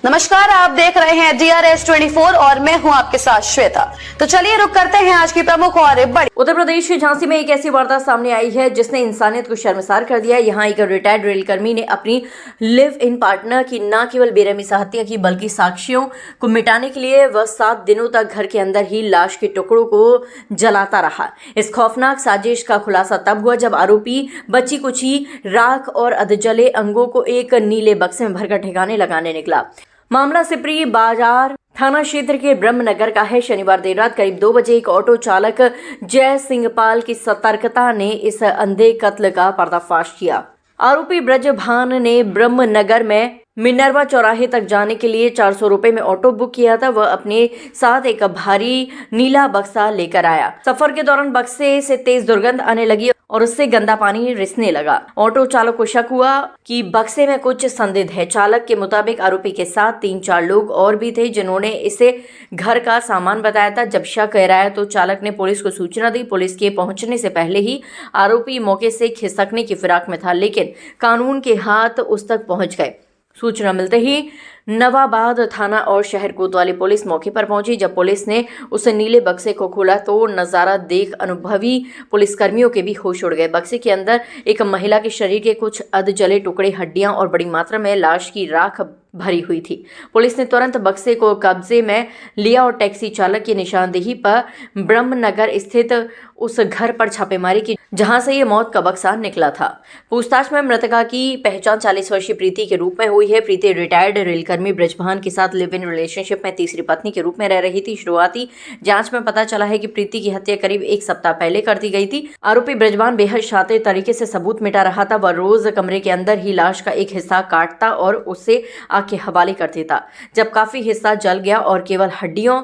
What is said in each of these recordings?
नमस्कार, आप देख रहे हैं DRS 24 और मैं हूं आपके साथ श्वेता। तो चलिए रुक करते हैं आज की प्रमुख और बड़ी। उत्तर प्रदेश के झांसी में एक ऐसी वारदात सामने आई है जिसने इंसानियत को शर्मसार कर दिया। यहाँ एक रिटायर्ड रेलकर्मी ने अपनी लिव इन पार्टनर की न केवल बेरहमी से हत्या की बल्कि साक्ष्यों को मिटाने के लिए वह 7 दिनों तक घर के अंदर ही लाश के टुकड़ों को जलाता रहा। इस खौफनाक साजिश का खुलासा तब हुआ जब आरोपी बची कुची राख और अधजले अंगों को एक नीले बक्से में भरकर ठिकाने लगाने निकला। मामला सिपरी बाजार थाना क्षेत्र के ब्रह्मनगर का है। शनिवार देर रात करीब 2 बजे एक ऑटो चालक जय सिंहपाल की सतर्कता ने इस अंधे कत्ल का पर्दाफाश किया। आरोपी ब्रजभान ने ब्रह्मनगर में मिनरवा चौराहे तक जाने के लिए 400 रुपए में ऑटो बुक किया था। वह अपने साथ एक भारी नीला बक्सा लेकर आया। सफर के दौरान बक्से से तेज दुर्गंध आने लगी और उससे गंदा पानी रिसने लगा। ऑटो चालक को शक हुआ कि बक्से में कुछ संदिग्ध है। चालक के मुताबिक आरोपी के साथ 3-4 लोग और भी थे जिन्होंने इसे घर का सामान बताया था। जब शक गहराया तो चालक ने पुलिस को सूचना दी। पुलिस के पहुंचने से पहले ही आरोपी मौके से खिसकने की फिराक में था, लेकिन कानून के हाथ उस तक पहुंच गए। सूचना मिलते ही नवाबाद थाना और शहर कोतवाली पुलिस मौके पर पहुंची। जब पुलिस ने उस नीले बक्से को खोला तो नजारा देख अनुभवी पुलिसकर्मियों के भी होश उड़ गए। बक्से के अंदर एक महिला के शरीर के कुछ अधजले टुकड़े, हड्डियां और बड़ी मात्रा में लाश की राख भरी हुई थी। पुलिस ने तुरंत बक्से को कब्जे में लिया और टैक्सी चालक की निशानदेही पर ब्रह्मनगर स्थित उस घर पर छापेमारी की जहां से ये मौत का बक्सा निकला था। पूछताछ में मृतका की पहचान 40 वर्षीय प्रीति के रूप में हुई है। प्रीति रिटायर्ड रेलकर्मी ब्रजभान के साथ लिव इन रिलेशनशिप में तीसरी पत्नी के रूप में रह रही थी। शुरुआती जांच में पता चला है कि प्रीति की हत्या करीब 1 सप्ताह पहले कर दी गई थी। आरोपी ब्रजभान बेहद शातिर तरीके से सबूत मिटा रहा था। वह रोज कमरे के अंदर ही लाश का एक हिस्सा काटता और उसे आग के हवाले कर देता। जब काफी हिस्सा जल गया और केवल हड्डियों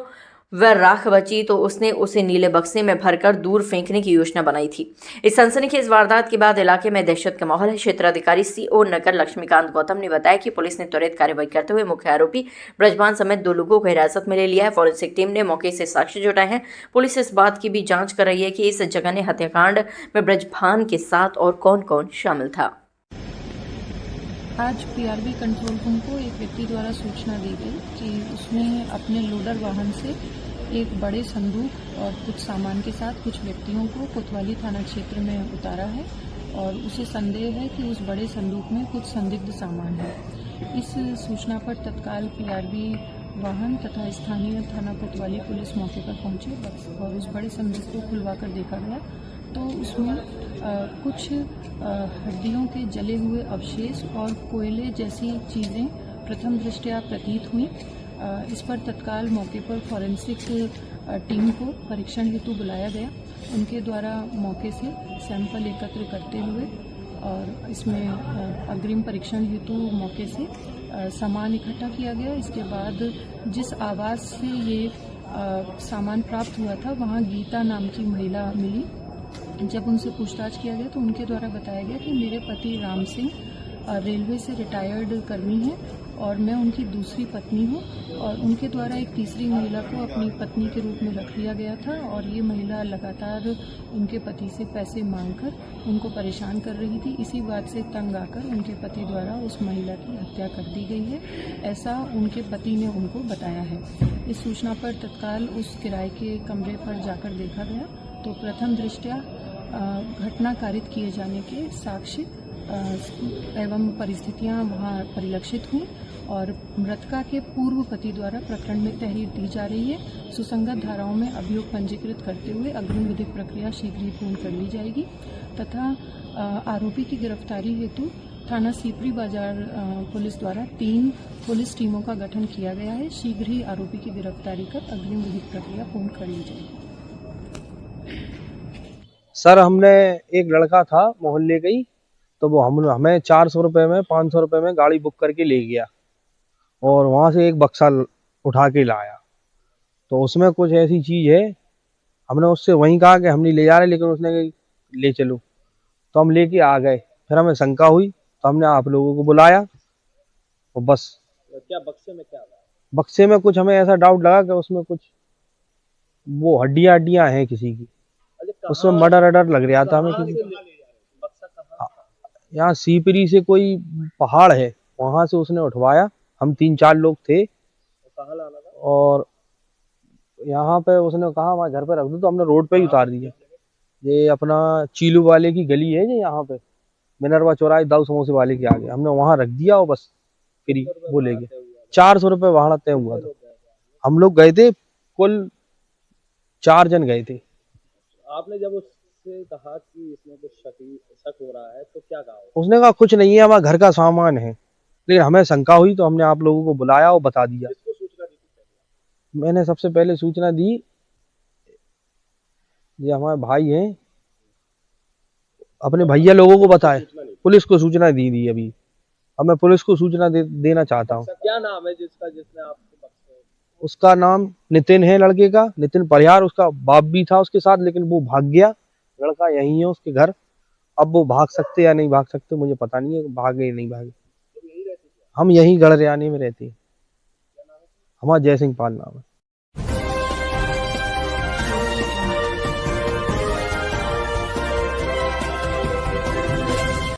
व राख बची तो उसने उसे नीले बक्से में भरकर दूर फेंकने की योजना बनाई थी। इस सनसनीखेज वारदात के बाद इलाके में दहशत का माहौल है। क्षेत्राधिकारी CO नगर लक्ष्मीकांत गौतम ने बताया कि पुलिस ने त्वरित कार्रवाई करते हुए मुख्य आरोपी ब्रजभान समेत 2 लोगों को हिरासत में ले लिया है। फॉरेंसिक टीम ने मौके से साक्ष्य जुटाए हैं। पुलिस इस बात की भी जांच कर रही है कि इस जघन्य हत्याकांड में ब्रजभान के साथ और कौन कौन शामिल था। आज PRB कंट्रोल रूम को एक व्यक्ति द्वारा सूचना दी गई कि उसने अपने लोडर वाहन से एक बड़े संदूक और कुछ सामान के साथ कुछ व्यक्तियों को कोतवाली थाना क्षेत्र में उतारा है और उसे संदेह है कि उस बड़े संदूक में कुछ संदिग्ध सामान है। इस सूचना पर तत्काल PRB वाहन तथा स्थानीय थाना कोतवाली पुलिस मौके पर पहुंचे और उस बड़े संदूक को खुलवाकर देखा गया तो उसमें कुछ हड्डियों के जले हुए अवशेष और कोयले जैसी चीज़ें प्रथम दृष्टया प्रतीत हुई। इस पर तत्काल मौके पर फॉरेंसिक टीम को परीक्षण हेतु बुलाया गया। उनके द्वारा मौके से सैंपल एकत्र करते हुए और इसमें अग्रिम परीक्षण हेतु मौके से सामान इकट्ठा किया गया। इसके बाद जिस आवास से ये सामान प्राप्त हुआ था वहाँ गीता नाम की महिला मिली। जब उनसे पूछताछ किया गया तो उनके द्वारा बताया गया कि मेरे पति राम सिंह रेलवे से रिटायर्ड कर्मी हैं और मैं उनकी दूसरी पत्नी हूं और उनके द्वारा एक तीसरी महिला को अपनी पत्नी के रूप में रख लिया गया था और ये महिला लगातार उनके पति से पैसे मांगकर उनको परेशान कर रही थी। इसी बात से तंग आकर उनके पति द्वारा उस महिला की हत्या कर दी गई है, ऐसा उनके पति ने उनको बताया है। इस सूचना पर तत्काल उस किराए के कमरे पर जाकर देखा गया तो प्रथम दृष्टया घटना कारित किए जाने के साक्ष्य एवं परिस्थितियां वहां परिलक्षित हुई और मृतका के पूर्व पति द्वारा प्रकरण में तहरीर दी जा रही है। सुसंगत धाराओं में अभियोग पंजीकृत करते हुए अग्रिम विधिक प्रक्रिया शीघ्र ही पूर्ण कर ली जाएगी तथा आरोपी की गिरफ्तारी हेतु थाना सिपरी बाजार पुलिस द्वारा 3 पुलिस टीमों का गठन किया गया है। शीघ्र ही आरोपी की गिरफ्तारी कर अग्रिम विधिक प्रक्रिया पूर्ण कर ली जाएगी। सर, हमने एक लड़का था मोहल्ले का ही, तो वो हमें 400 रुपये में 500 रुपये में गाड़ी बुक करके ले गया और वहाँ से एक बक्सा उठा के लाया। तो उसमें कुछ ऐसी चीज़ है, हमने उससे वहीं कहा कि हम नहीं ले जा रहे, लेकिन उसने ले चलो, तो हम लेके आ गए। फिर हमें शंका हुई तो हमने आप लोगों को बुलाया और बस। क्या बक्से में क्या था? बक्से में कुछ हमें ऐसा डाउट लगा कि उसमें कुछ वो हड्डियां हैं किसी की, उसमें मर्डर लग रहा था हमें किसी। यहाँ सीपरी से कोई पहाड़ है, वहां से उसने उठवाया हम 3-4 लोग थे। तो कहाँ लाना था? और यहाँ पे उसने कहा हमारे घर पे रख दो, तो हमने रोड पे ही उतार दिया। ये अपना चीलू वाले की गली है ये, यहाँ पे मिनरवा चौराहे दाऊ समोसे वाले के आगे हमने वहां रख दिया और बस फ्री वो ले गए। 400 रुपये भाड़ा तय हुआ था। हम लोग गए थे, कुल 4 जन गए थे। आपने जब उससे कहा कि इसमें कुछ शक हो रहा है तो क्या कहा? उसने कहा कुछ नहीं है, हमारा घर का सामान है, लेकिन हमें शंका हुई तो हमने आप लोगों को बुलाया और बता दिया। किसको सूचना दी थी? मैंने सबसे पहले सूचना दी, ये हमारे भाई हैं, अपने भैया लोगों को बताए, पुलिस को सूचना दी अभी। अब मैं पुलिस को सूचना देना चाहता हूँ। क्या नाम है जिसने आपको बक्से? उसका नाम नितिन है, लड़के का नितिन परिहार। उसका बाप भी था उसके साथ, लेकिन वो भाग गया। लड़का यही है उसके घर। अब वो भाग सकते या नहीं भाग सकते मुझे पता नहीं है, भागे या नहीं भागे। हम यही गढ़रियानी में रहते हैं। हमारा जय सिंह पाल नाम है।